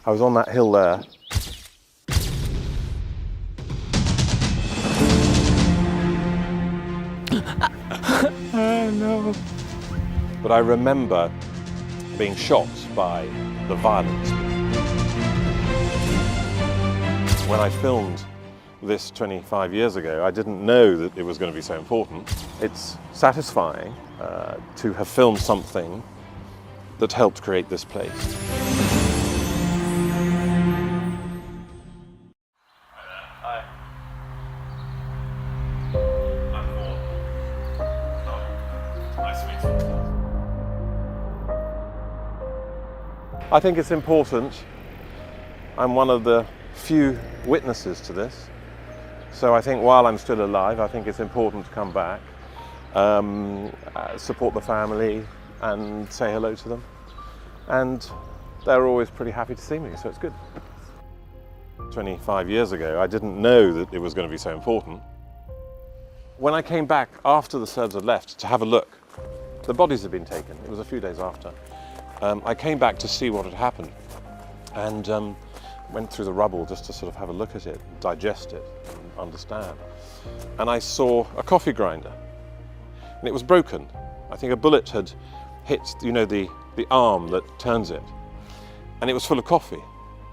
I was on that hill there. No. But I remember being shocked by the violence. When I filmed this 25 years ago, I didn't know that it was going to be so important. It's satisfying to have filmed something that helped create this place. Hi. I'm Vaughan. Nice to meet you. I think it's important. I'm one of the few witnesses to this. So I think while I'm still alive, I think it's important to come back, support the family and say hello to them. And they're always pretty happy to see me, so it's good. 25 years ago, I didn't know that it was going to be so important. When I came back after the Serbs had left to have a look, the bodies had been taken. It was a few days after. I came back to see what had happened and went through the rubble just to sort of have a look at it, digest it, and understand. And I saw a coffee grinder, and it was broken. I think a bullet had hit, you know, the arm that turns it, and it was full of coffee.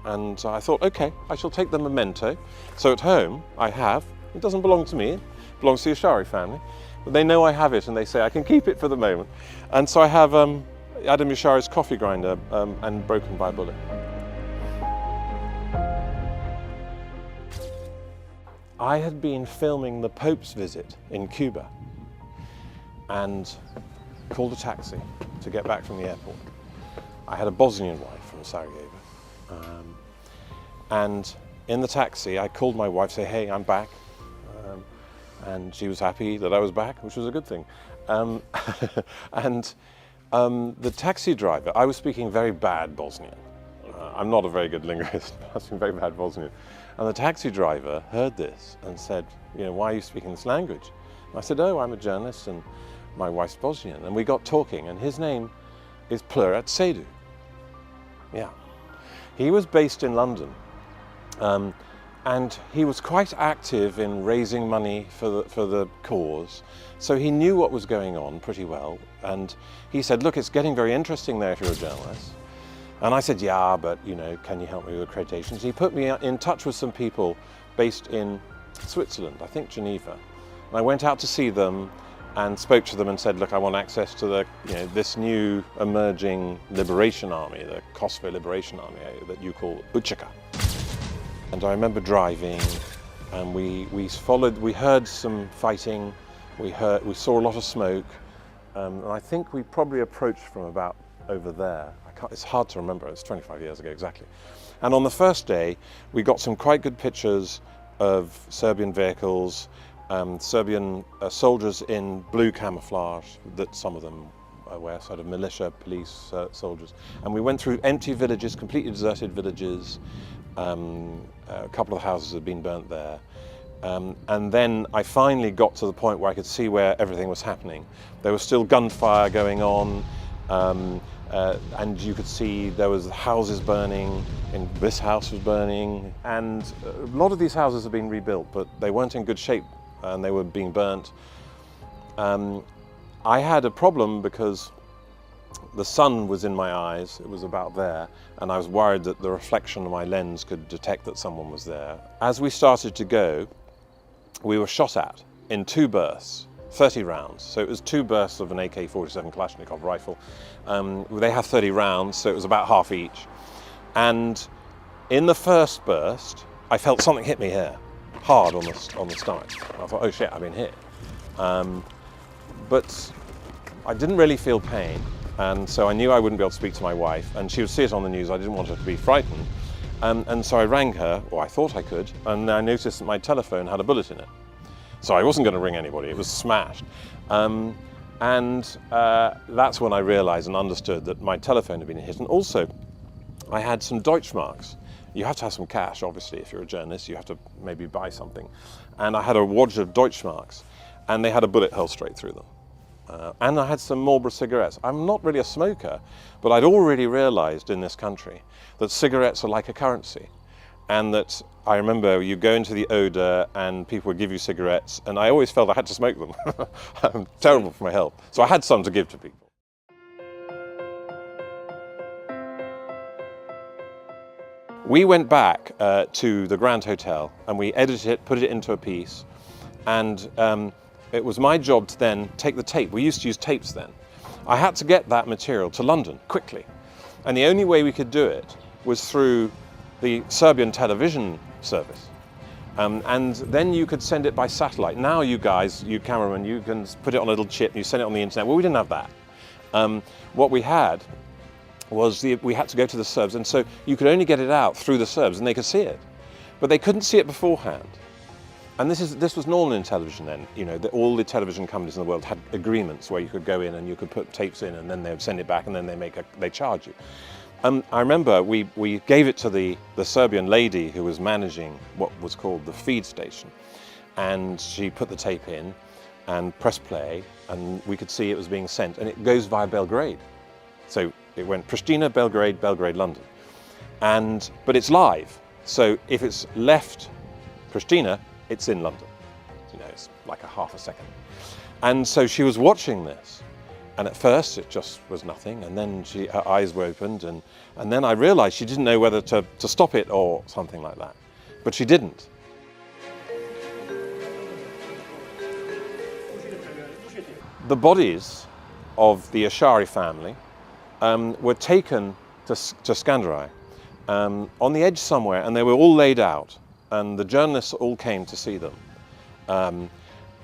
And I thought, okay, I shall take the memento. So at home, I have, it doesn't belong to me, it belongs to the Yashari family, but they know I have it, and they say I can keep it for the moment. And so I have Adam Yashari's coffee grinder and broken by a bullet. I had been filming the Pope's visit in Cuba and called a taxi to get back from the airport. I had a Bosnian wife from Sarajevo. And in the taxi, I called my wife, say, hey, I'm back. And she was happy that I was back, which was a good thing. And the taxi driver, I was speaking very bad Bosnian. I'm not a very good linguist, but I was speaking very bad Bosnian. And the taxi driver heard this and said, you know, why are you speaking this language? And I said, oh, I'm a journalist and my wife's Bosnian. And we got talking, and his name is Prekaz. Yeah. He was based in London, and he was quite active in raising money for the cause. So he knew what was going on pretty well. And he said, look, it's getting very interesting there if you're a journalist. And I said, yeah, but, you know, can you help me with accreditations? He put me in touch with some people based in Switzerland, I think Geneva. And I went out to see them and spoke to them and said, look, I want access to the, you know, this new emerging liberation army, the Kosovo Liberation Army that you call Uchaka. And I remember driving, and we heard some fighting, we saw a lot of smoke, and I think we probably approached from about over there. It's hard to remember, it's 25 years ago exactly. And on the first day, we got some quite good pictures of Serbian vehicles, Serbian soldiers in blue camouflage, that some of them wear, sort of militia, police soldiers. And we went through empty villages, completely deserted villages. A couple of the houses had been burnt there. And then I finally got to the point where I could see where everything was happening. There was still gunfire going on. And you could see there was houses burning, and this house was burning. And a lot of these houses have been rebuilt, but they weren't in good shape and they were being burnt. I had a problem because the sun was in my eyes, it was about there, and I was worried that the reflection of my lens could detect that someone was there. As we started to go, we were shot at in 2 bursts. 30 rounds, so it was 2 bursts of an AK-47 Kalashnikov rifle. They have 30 rounds, so it was about half each. And in the first burst, I felt something hit me here, hard on the stomach. And I thought, oh shit, I've been hit. But I didn't really feel pain, and so I knew I wouldn't be able to speak to my wife, and she would see it on the news. I didn't want her to be frightened. And so I rang her, or I thought I could, and I noticed that my telephone had a bullet in it. So I wasn't going to ring anybody, it was smashed. That's when I realized and understood that my telephone had been hit. And also, I had some Deutschmarks. You have to have some cash, obviously, if you're a journalist, you have to maybe buy something. And I had a wad of Deutschmarks, and they had a bullet hole straight through them. and I had some Marlboro cigarettes. I'm not really a smoker, but I'd already realized in this country that cigarettes are like a currency. And that I remember you go into the Oda and people would give you cigarettes, and I always felt I had to smoke them. Terrible for my health. So I had some to give to people. We went back to the Grand Hotel and we edited it, put it into a piece, and it was my job to then take the tape. We used to use tapes then. I had to get that material to London quickly, and the only way we could do it was through the Serbian television service. And then you could send it by satellite. Now you guys, you cameramen, you can put it on a little chip and you send it on the internet. Well, we didn't have that. What we had was we had to go to the Serbs, and so you could only get it out through the Serbs and they could see it. But they couldn't see it beforehand. And this was normal in television then. You know, all the television companies in the world had agreements where you could go in and you could put tapes in and then they would send it back and then they charge you. I remember we gave it to the Serbian lady who was managing what was called the feed station, and she put the tape in and pressed play, and we could see it was being sent, and it goes via Belgrade. So it went Pristina, Belgrade, Belgrade, London. But it's live, so if it's left Pristina, it's in London. You know, it's like a half a second. And so she was watching this. And at first it just was nothing, and then her eyes were opened, and then I realized she didn't know whether to stop it or something like that. But she didn't. The bodies of the Ashari family were taken to Skanderai on the edge somewhere, and they were all laid out, and the journalists all came to see them.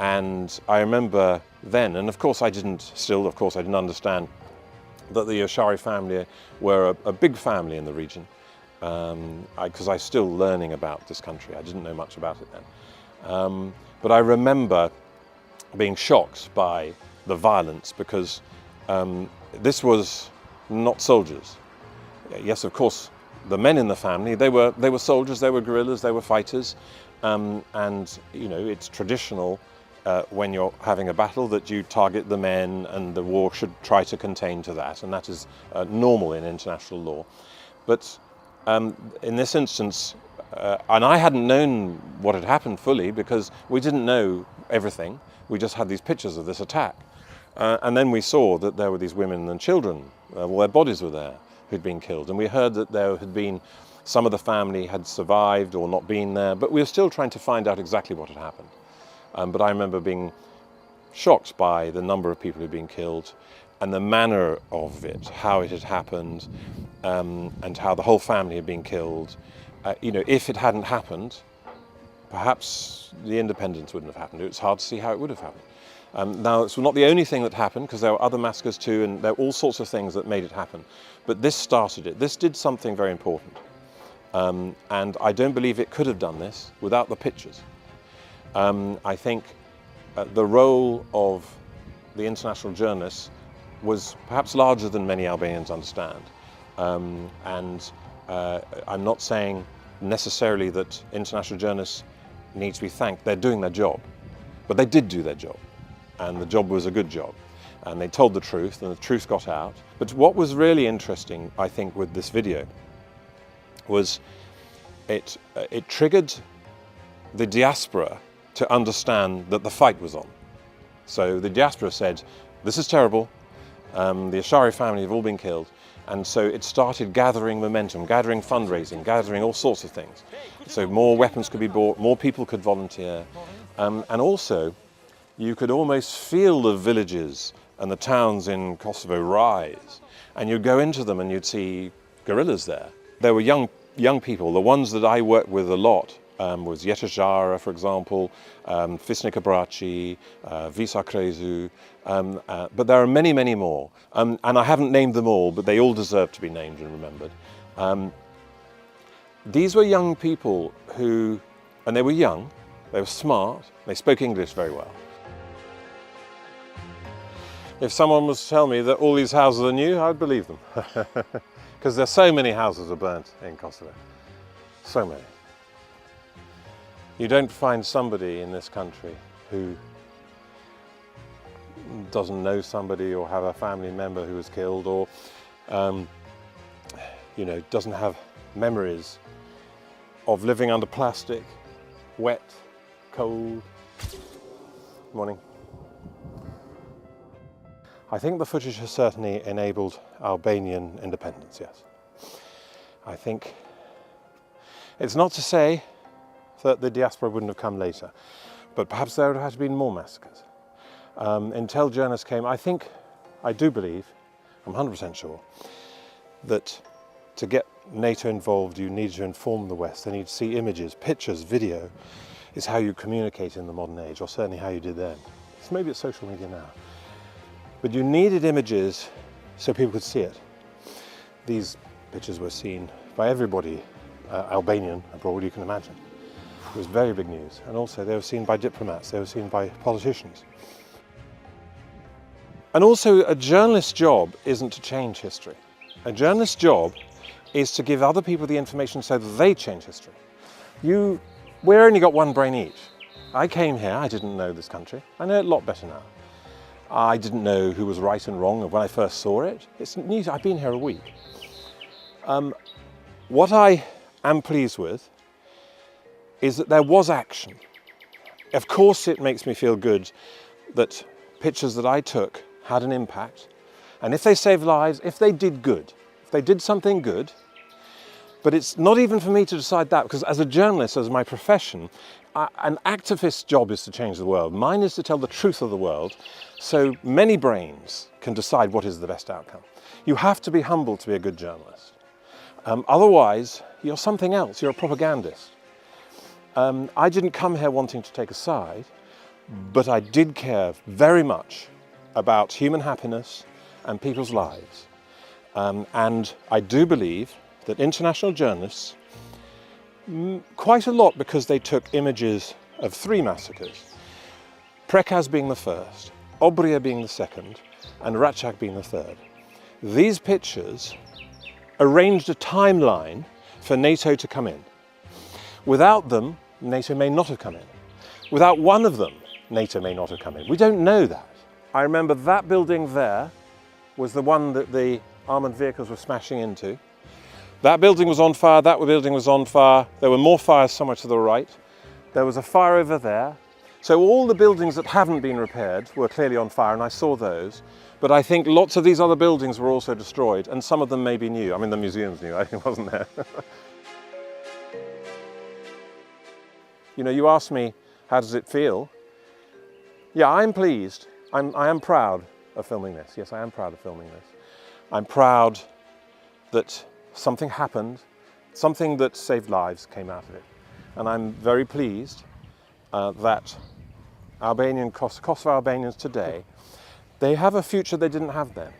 And I remember then, and of course I didn't understand that the Ashari family were a big family in the region, because I was still learning about this country. I didn't know much about it then. But I remember being shocked by the violence, because this was not soldiers. Yes, of course, the men in the family, they were soldiers, they were guerrillas, they were fighters, and you know, it's traditional when you're having a battle that you target the men, and the war should try to contain to that, and that is normal in international law. But in this instance, and I hadn't known what had happened fully, because we didn't know everything. We just had these pictures of this attack. And then we saw that there were these women and children, well, their bodies were there, who'd been killed. And we heard that there had been, some of the family had survived or not been there, but we were still trying to find out exactly what had happened. But I remember being shocked by the number of people who'd been killed and the manner of it, how it had happened, and how the whole family had been killed. You know, if it hadn't happened, perhaps the independence wouldn't have happened. It's hard to see how it would have happened. Now, it's not the only thing that happened, because there were other massacres too, and there were all sorts of things that made it happen. But this started it. This did something very important. And I don't believe it could have done this without the pictures. I think the role of the international journalists was perhaps larger than many Albanians understand. I'm not saying necessarily that international journalists need to be thanked. They're doing their job. But they did do their job. And the job was a good job. And they told the truth, and the truth got out. But what was really interesting, I think, with this video was it triggered the diaspora to understand that the fight was on. So the diaspora said, this is terrible, the Ashari family have all been killed, and so it started gathering momentum, gathering fundraising, gathering all sorts of things. So more weapons could be bought, more people could volunteer, and also you could almost feel the villages and the towns in Kosovo rise, and you'd go into them and you'd see guerrillas there. There were young people. The ones that I worked with a lot was Jeta Jara, for example, Fisnika Braci, Visa Krezu, but there are many, many more. And I haven't named them all, but they all deserve to be named and remembered. These were young people who, and they were young, they were smart, they spoke English very well. If someone was to tell me that all these houses are new, I'd believe them. Because there's so many houses are burnt in Kosovo. So many. You don't find somebody in this country who doesn't know somebody or have a family member who was killed, or you know, doesn't have memories of living under plastic, wet, cold. Morning. I think the footage has certainly enabled Albanian independence, yes. I think it's not to say that the diaspora wouldn't have come later, but perhaps there would have been more massacres. Until journalists came, I do believe, I'm 100% sure, that to get NATO involved, you need to inform the West. They need to see images, pictures, video. Is how you communicate in the modern age, or certainly how you did then. Maybe it's social media now. But you needed images so people could see it. These pictures were seen by everybody, Albanian abroad, you can imagine. It was very big news. And also they were seen by diplomats, they were seen by politicians. And also a journalist's job isn't to change history. A journalist's job is to give other people the information so that they change history. We've only got one brain each. I came here, I didn't know this country. I know it a lot better now. I didn't know who was right and wrong when I first saw it. It's new, I've been here a week. What I am pleased with is that there was action. Of course it makes me feel good that pictures that I took had an impact. And if they saved lives, if they did good, if they did something good, but it's not even for me to decide that, because as a journalist, as my profession, an activist's job is to change the world. Mine is to tell the truth of the world, so many brains can decide what is the best outcome. You have to be humble to be a good journalist. Otherwise, you're something else, you're a propagandist. I didn't come here wanting to take a side, but I did care very much about human happiness and people's lives. And I do believe that international journalists, quite a lot because they took images of 3 massacres, Prekaz being the first, Obria being the second, and Ratchak being the third. These pictures arranged a timeline for NATO to come in. Without them, NATO may not have come in. Without one of them, NATO may not have come in. We don't know that. I remember that building there was the one that the armoured vehicles were smashing into. That building was on fire, that building was on fire. There were more fires somewhere to the right. There was a fire over there. So all the buildings that haven't been repaired were clearly on fire, and I saw those. But I think lots of these other buildings were also destroyed, and some of them may be new. I mean, the museum's new, I wasn't there. You know, you asked me, how does it feel? Yeah, I'm pleased. I am proud of filming this. Yes, I am proud of filming this. I'm proud that something happened, something that saved lives came out of it. And I'm very pleased that Kosovo Albanians today, they have a future they didn't have then.